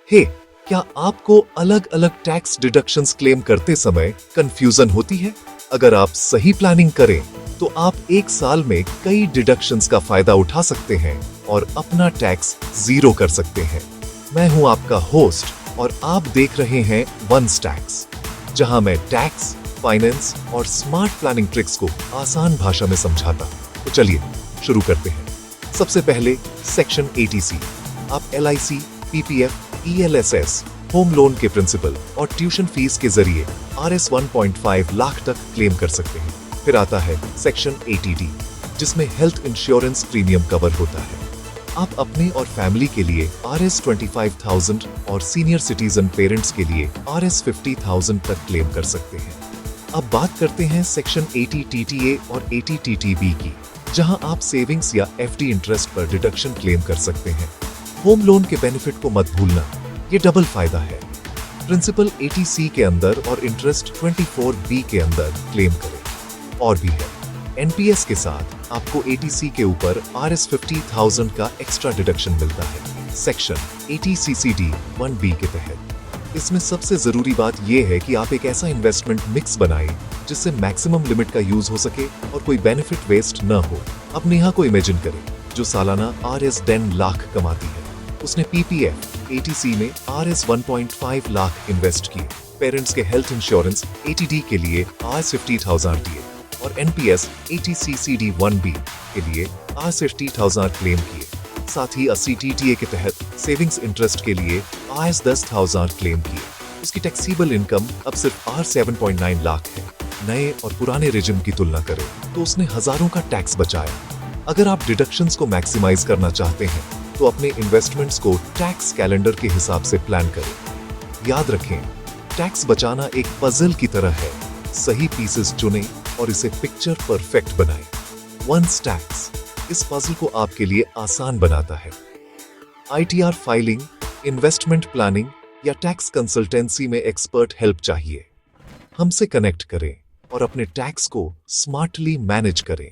हे, क्या आपको अलग अलग टैक्स डिडक्शंस क्लेम करते समय कंफ्यूजन होती है? अगर आप सही प्लानिंग करें तो आप एक साल में कई डिडक्शंस का फायदा उठा सकते हैं और अपना टैक्स जीरो कर सकते हैं। मैं हूं आपका होस्ट और आप देख रहे हैं वंस टैक्स, जहां मैं टैक्स, फाइनेंस और स्मार्ट प्लानिंग ट्रिक्स को आसान भाषा में समझाता हूं। तो चलिए शुरू करते हैं। सबसे पहले सेक्शन एटीसी। आप LIC, PPF, ELSS, home loan के प्रिंसिपल और ट्यूशन फीस के जरिए आरएस 1.5 लाख तक क्लेम कर सकते हैं। फिर आता है सेक्शन एटीडी, जिसमें हेल्थ इंश्योरेंस प्रीमियम कवर होता है। आप अपने और फैमिली के लिए आरएस 25,000 और सीनियर सिटीजन पेरेंट्स के लिए आरएस 50,000 तक क्लेम कर सकते हैं। अब बात करते हैं सेक्शन 80TTA और 80TTB की, जहां आप सेविंग्स या एफडी इंटरेस्ट पर डिडक्शन क्लेम कर सकते हैं। होम लोन के बेनिफिट को मत भूलना, ये डबल फायदा है। प्रिंसिपल 80C के अंदर और इंटरेस्ट 24B के अंदर क्लेम करें। और भी है, एनपीएस के साथ आपको 80C के ऊपर आरएस 50,000 का एक्स्ट्रा डिडक्शन मिलता है सेक्शन 80CCD1B के तहत। इसमें सबसे जरूरी बात यह है कि आप एक ऐसा इन्वेस्टमेंट मिक्स बनाएं जिससे मैक्सिमम लिमिट का यूज हो सके और कोई बेनिफिट वेस्ट न हो। अब नेहा को इमेजिन करें, जो सालाना आरएस 10 लाख कमाती है। उसने पीपीएफ 80C में आरएस 1.5 लाख इन्वेस्ट किए, पेरेंट्स के हेल्थ इंश्योरेंस 80D के लिए आरएस 50,000 दिए और एनपीएस 80CCD1B के लिए आरएस 50,000 क्लेम किए। साथ ही 80TTA के तहत सेविंग्स इंटरेस्ट के लिए आरएस 10,000 क्लेम किए। उसकी टैक्सेबल इनकम अब सिर्फ आर 7.9 लाख है। नए और पुराने रिजिम की तुलना करें तो उसने हजारों का टैक्स बचाया। अगर आप डिडक्शंस को मैक्सिमाइज करना चाहते हैं तो अपने इन्वेस्टमेंट्स को टैक्स कैलेंडर के हिसाब से प्लान करें। याद रखें, टैक्स बचाना एक पजल की तरह है। सही पीसेस चुनें और इसे पिक्चर परफेक्ट बनाएं। वंस टैक्स इस पजल को आपके लिए आसान बनाता है। आईटीआर फाइलिंग, इन्वेस्टमेंट प्लानिंग या टैक्स कंसल्टेंसी में एक्सपर्ट हेल्प चाहिए? हमसे कनेक्ट करें और अपने टैक्स को स्मार्टली मैनेज करें।